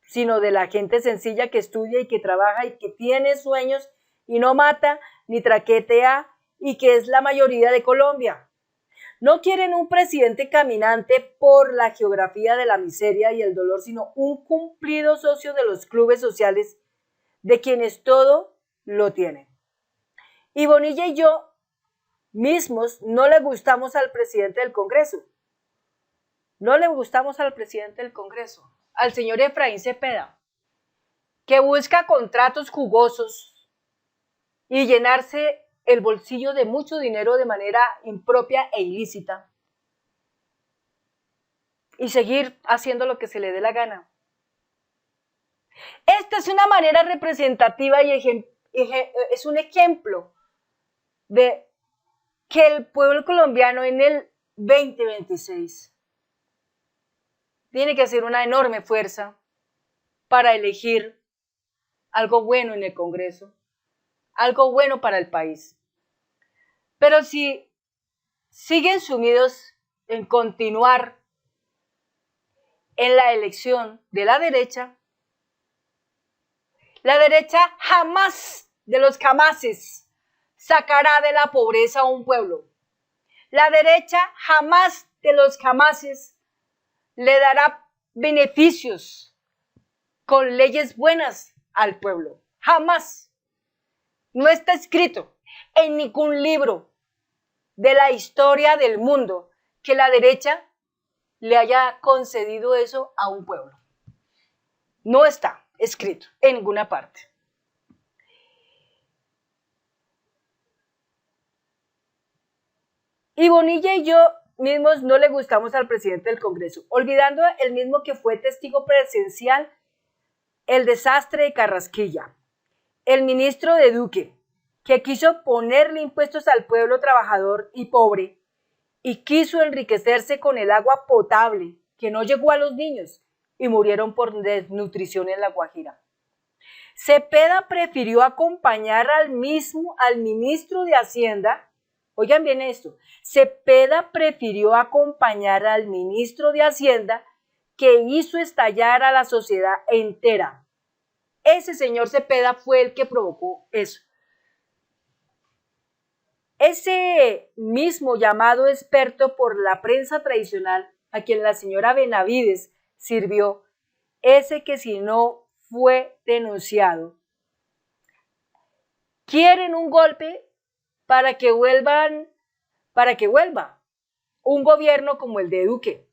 sino de la gente sencilla que estudia y que trabaja y que tiene sueños y no mata ni traquetea y que es la mayoría de Colombia. No quieren un presidente caminante por la geografía de la miseria y el dolor, sino un cumplido socio de los clubes sociales de quienes todo lo tienen. Y Bonilla y yo mismos no le gustamos al presidente del Congreso. No le gustamos al presidente del Congreso, al señor Efraín Cepeda, que busca contratos jugosos y llenarse el bolsillo de mucho dinero de manera impropia e ilícita y seguir haciendo lo que se le dé la gana. Esta es una manera representativa y es un ejemplo de que el pueblo colombiano en el 2026 tiene que hacer una enorme fuerza para elegir algo bueno en el Congreso, algo bueno para el país. Pero si siguen sumidos en continuar en la elección de la derecha jamás de los jamases sacará de la pobreza a un pueblo. La derecha jamás de los jamases le dará beneficios con leyes buenas al pueblo. Jamás. No está escrito en ningún libro de la historia del mundo que la derecha le haya concedido eso a un pueblo. No está escrito en ninguna parte. Y Bonilla y yo mismos no le gustamos al presidente del Congreso, olvidando el mismo que fue testigo presencial el desastre de Carrasquilla, el ministro de Duque, que quiso ponerle impuestos al pueblo trabajador y pobre y quiso enriquecerse con el agua potable que no llegó a los niños y murieron por desnutrición en La Guajira. Cepeda prefirió acompañar al ministro de Hacienda. Oigan bien esto, Cepeda prefirió acompañar al ministro de Hacienda que hizo estallar a la sociedad entera. Ese señor Cepeda fue el que provocó eso. Ese mismo llamado experto por la prensa tradicional, a quien la señora Benavides sirvió, ese que si no fue denunciado. Quieren un golpe para que vuelva un gobierno como el de Duque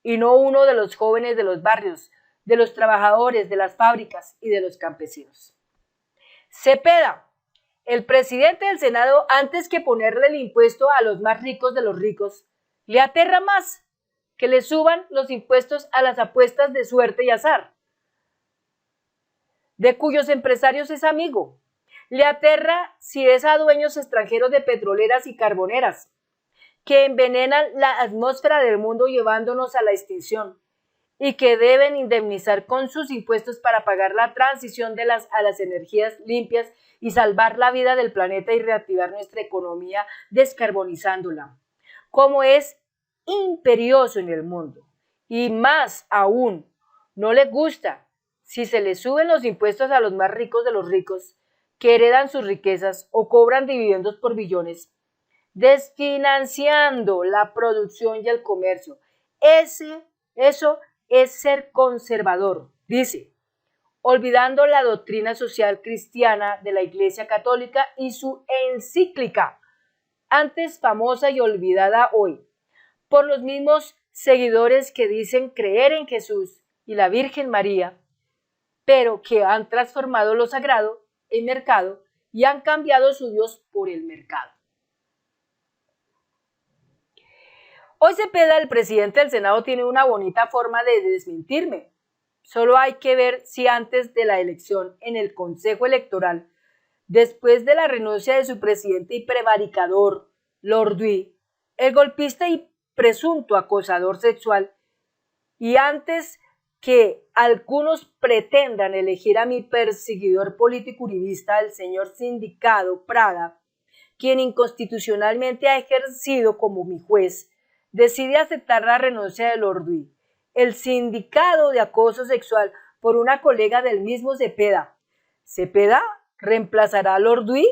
y no uno de los jóvenes de los barrios, de los trabajadores, de las fábricas y de los campesinos. Cepeda, el presidente del Senado, antes que ponerle el impuesto a los más ricos de los ricos, le aterra más que le suban los impuestos a las apuestas de suerte y azar, de cuyos empresarios es amigo. Le aterra si es a dueños extranjeros de petroleras y carboneras, que envenenan la atmósfera del mundo llevándonos a la extinción y que deben indemnizar con sus impuestos para pagar la transición a las energías limpias y salvar la vida del planeta y reactivar nuestra economía descarbonizándola, como es imperioso en el mundo. Y más aún, no les gusta si se les suben los impuestos a los más ricos de los ricos, que heredan sus riquezas o cobran dividendos por billones, desfinanciando la producción y el comercio. Eso es ser conservador, dice, olvidando la doctrina social cristiana de la Iglesia Católica y su encíclica, antes famosa y olvidada hoy, por los mismos seguidores que dicen creer en Jesús y la Virgen María, pero que han transformado lo sagrado en mercado y han cambiado su Dios por el mercado. Hoy Cepeda, el presidente del Senado, tiene una bonita forma de desmentirme. Solo hay que ver si antes de la elección en el Consejo Electoral, después de la renuncia de su presidente y prevaricador, Lord Dewey, el golpista y presunto acosador sexual, y antes que algunos pretendan elegir a mi perseguidor político uribista, el señor Sindicado Prada, quien inconstitucionalmente ha ejercido como mi juez, decide aceptar la renuncia de Lord Dewey, el sindicado de acoso sexual por una colega del mismo Cepeda. ¿Cepeda reemplazará a Lord Dewey,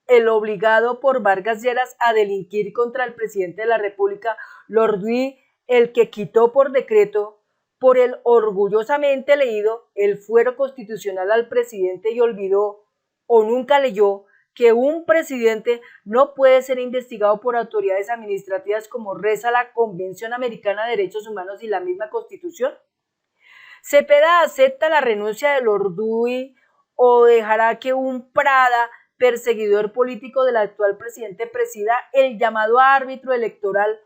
el obligado por Vargas Lleras a delinquir contra el presidente de la República, Lord Dewey, el que quitó por decreto, por el orgullosamente leído, el fuero constitucional al presidente y olvidó o nunca leyó que un presidente no puede ser investigado por autoridades administrativas como reza la Convención Americana de Derechos Humanos y la misma Constitución? ¿Cepeda acepta la renuncia de Lord Dewey o dejará que un Prada, perseguidor político del actual presidente, presida el llamado árbitro electoral,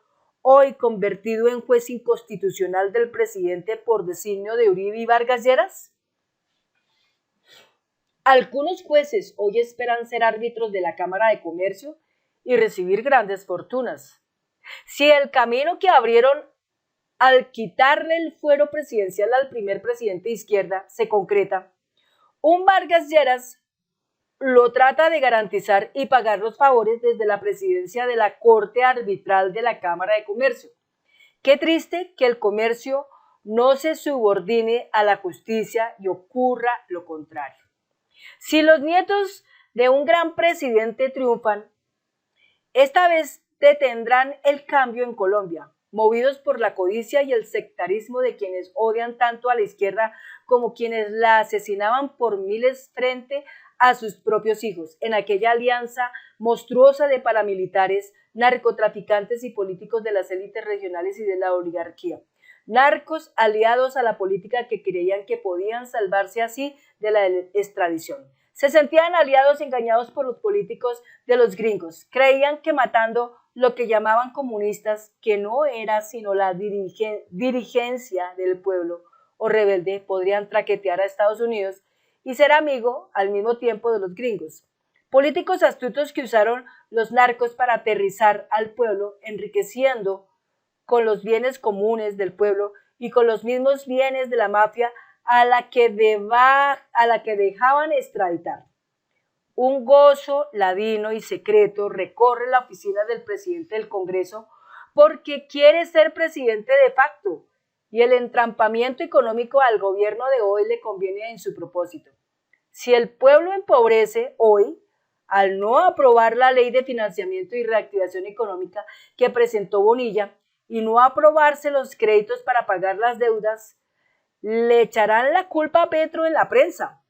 hoy convertido en juez inconstitucional del presidente por designio de Uribe y Vargas Lleras? Algunos jueces hoy esperan ser árbitros de la Cámara de Comercio y recibir grandes fortunas. Si el camino que abrieron al quitarle el fuero presidencial al primer presidente de izquierda se concreta, un Vargas Lleras lo trata de garantizar y pagar los favores desde la presidencia de la Corte Arbitral de la Cámara de Comercio. Qué triste que el comercio no se subordine a la justicia y ocurra lo contrario. Si los nietos de un gran presidente triunfan, esta vez detendrán el cambio en Colombia, movidos por la codicia y el sectarismo de quienes odian tanto a la izquierda como quienes la asesinaban por miles frente a sus propios hijos, en aquella alianza monstruosa de paramilitares, narcotraficantes y políticos de las élites regionales y de la oligarquía. Narcos aliados a la política que creían que podían salvarse así de la extradición. Se sentían aliados engañados por los políticos de los gringos. Creían que matando lo que llamaban comunistas, que no era sino la dirigencia del pueblo o rebelde, podrían traquetear a Estados Unidos y ser amigo al mismo tiempo de los gringos. Políticos astutos que usaron los narcos para aterrizar al pueblo, enriqueciendo con los bienes comunes del pueblo y con los mismos bienes de la mafia a la que dejaban extraditar. Un gozo ladino y secreto recorre la oficina del presidente del Congreso porque quiere ser presidente de facto y el entrampamiento económico al gobierno de hoy le conviene en su propósito. Si el pueblo empobrece hoy, al no aprobar la ley de financiamiento y reactivación económica que presentó Bonilla y no aprobarse los créditos para pagar las deudas, le echarán la culpa a Petro en la prensa.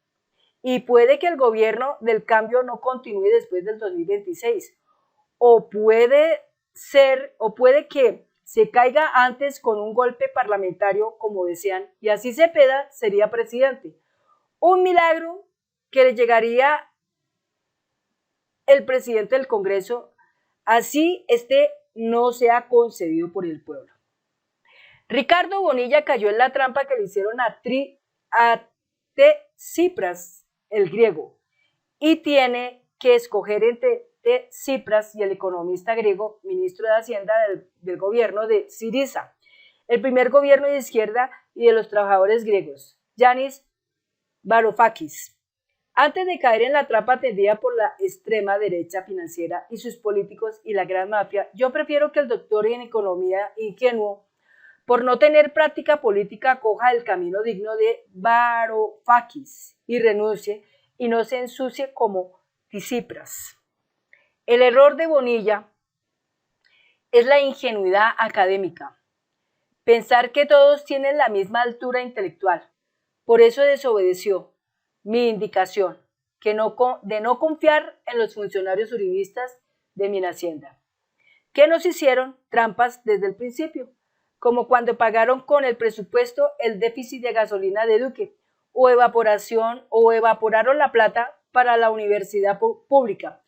Y puede que el gobierno del cambio no continúe después del 2026. O puede que se caiga antes con un golpe parlamentario como desean y así Cepeda sería presidente. Un milagro que le llegaría el presidente del Congreso, así no sea concedido por el pueblo. Ricardo Bonilla cayó en la trampa que le hicieron a Tsipras, el griego, y tiene que escoger entre presidente Tsipras y el economista griego, ministro de Hacienda del gobierno de Syriza, el primer gobierno de izquierda y de los trabajadores griegos, Yanis Varoufakis. Antes de caer en la trampa tendida por la extrema derecha financiera y sus políticos y la gran mafia, yo prefiero que el doctor en economía ingenuo, por no tener práctica política, coja el camino digno de Varoufakis y renuncie y no se ensucie como Tsipras. El error de Bonilla es la ingenuidad académica, pensar que todos tienen la misma altura intelectual. Por eso desobedeció mi indicación de no confiar en los funcionarios uribistas de Minhacienda, que nos hicieron trampas desde el principio, como cuando pagaron con el presupuesto el déficit de gasolina de Duque, o evaporaron la plata para la universidad pública,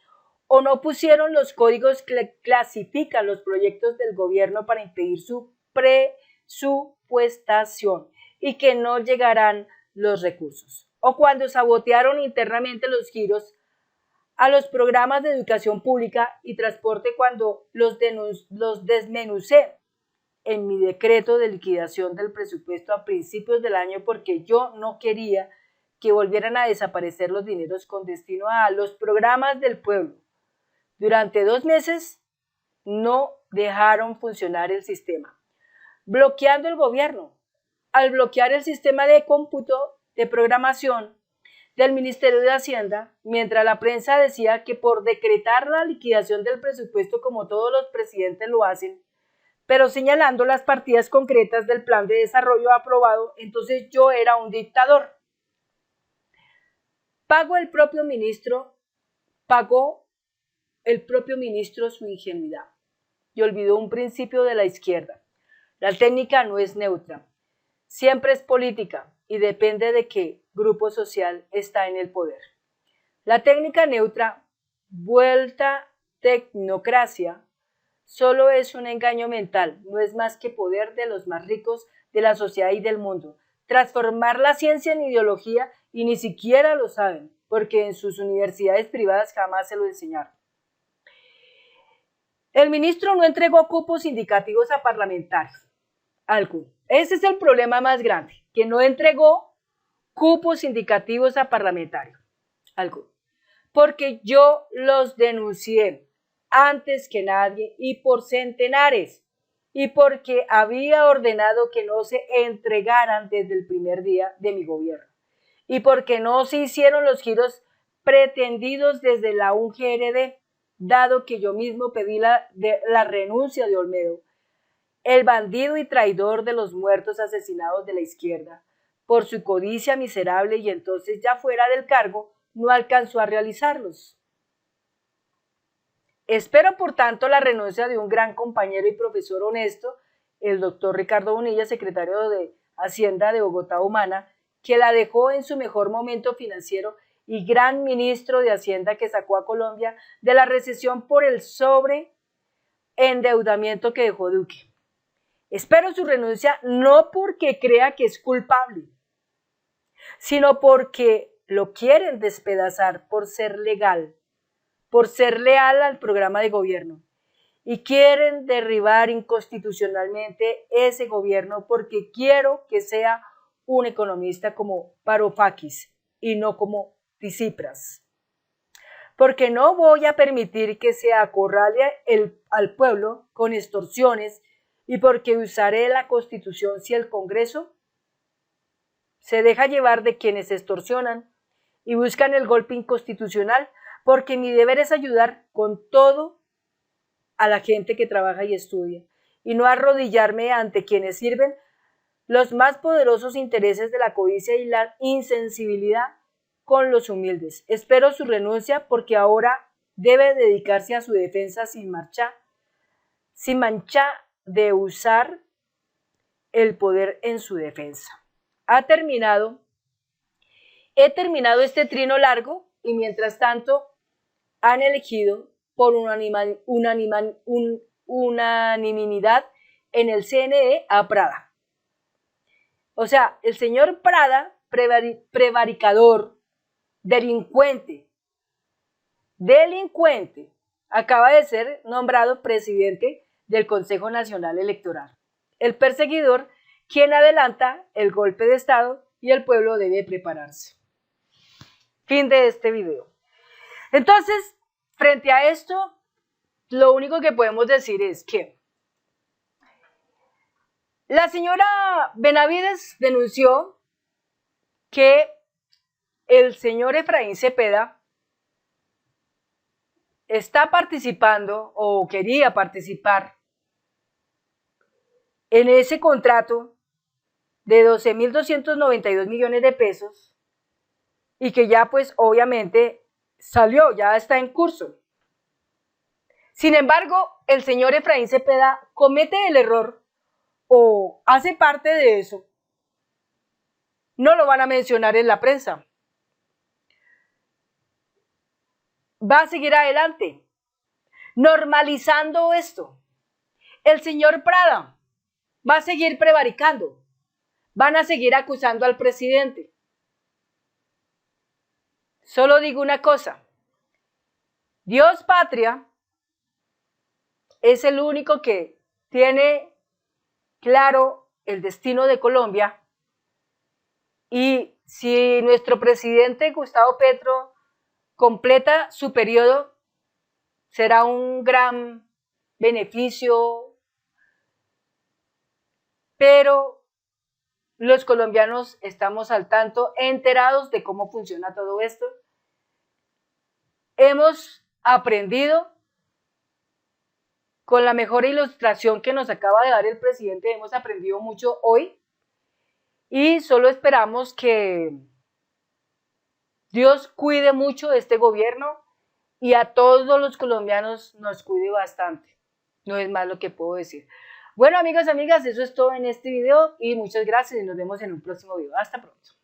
o no pusieron los códigos que clasifican los proyectos del gobierno para impedir su presupuestación y que no llegarán los recursos, o cuando sabotearon internamente los giros a los programas de educación pública y transporte cuando los desmenucé en mi decreto de liquidación del presupuesto a principios del año porque yo no quería que volvieran a desaparecer los dineros con destino a los programas del pueblo. Durante 2 meses no dejaron funcionar el sistema, bloqueando el gobierno. Al bloquear el sistema de cómputo de programación del Ministerio de Hacienda, mientras la prensa decía que por decretar la liquidación del presupuesto como todos los presidentes lo hacen, pero señalando las partidas concretas del plan de desarrollo aprobado, entonces yo era un dictador. Pagó el propio ministro su ingenuidad y olvidó un principio de la izquierda. La técnica no es neutra, siempre es política y depende de qué grupo social está en el poder. La técnica neutra, vuelta tecnocracia, solo es un engaño mental, no es más que poder de los más ricos de la sociedad y del mundo. Transformar la ciencia en ideología y ni siquiera lo saben, porque en sus universidades privadas jamás se lo enseñaron. El ministro no entregó cupos indicativos a parlamentarios. Ese es el problema más grande, que no entregó cupos indicativos a parlamentarios. Porque yo los denuncié antes que nadie y por centenares, y porque había ordenado que no se entregaran desde el primer día de mi gobierno, y porque no se hicieron los giros pretendidos desde la UGRD, dado que yo mismo pedí la renuncia de Olmedo, el bandido y traidor de los muertos asesinados de la izquierda, por su codicia miserable y entonces ya fuera del cargo, no alcanzó a realizarlos. Espero, por tanto, la renuncia de un gran compañero y profesor honesto, el doctor Ricardo Bonilla, secretario de Hacienda de Bogotá Humana, que la dejó en su mejor momento financiero y gran ministro de Hacienda que sacó a Colombia de la recesión por el sobreendeudamiento que dejó Duque. Espero su renuncia no porque crea que es culpable, sino porque lo quieren despedazar por ser legal, por ser leal al programa de gobierno, y quieren derribar inconstitucionalmente ese gobierno porque quiero que sea un economista como Varoufakis y no como Tsipras. Porque no voy a permitir que se acorrale al pueblo con extorsiones y porque usaré la Constitución si el Congreso se deja llevar de quienes extorsionan y buscan el golpe inconstitucional, porque mi deber es ayudar con todo a la gente que trabaja y estudia y no arrodillarme ante quienes sirven los más poderosos intereses de la codicia y la insensibilidad con los humildes. Espero su renuncia porque ahora debe dedicarse a su defensa sin mancha de usar el poder en su defensa. He terminado este trino largo y mientras tanto han elegido por unanimidad en el CNE a Prada. O sea, el señor Prada, prevaricador, delincuente, acaba de ser nombrado presidente del Consejo Nacional Electoral. El perseguidor, quien adelanta el golpe de Estado y el pueblo debe prepararse. Fin de este video. Entonces, frente a esto, lo único que podemos decir es que la señora Benavides denunció que el señor Efraín Cepeda está participando o quería participar en ese contrato de 12.292 millones de pesos y que ya pues obviamente salió, ya está en curso. Sin embargo, el señor Efraín Cepeda comete el error o hace parte de eso. No lo van a mencionar en la prensa. Va a seguir adelante, normalizando esto. El señor Prada va a seguir prevaricando. Van a seguir acusando al presidente. Solo digo una cosa. Dios Patria es el único que tiene claro el destino de Colombia. Y si nuestro presidente Gustavo Petro completa su periodo, será un gran beneficio, pero los colombianos estamos al tanto, enterados de cómo funciona todo esto. Hemos aprendido con la mejor ilustración que nos acaba de dar el presidente, hemos aprendido mucho hoy y solo esperamos que Dios cuide mucho de este gobierno y a todos los colombianos nos cuide bastante. No es más lo que puedo decir. Bueno, amigos, amigas, eso es todo en este video y muchas gracias y nos vemos en un próximo video. Hasta pronto.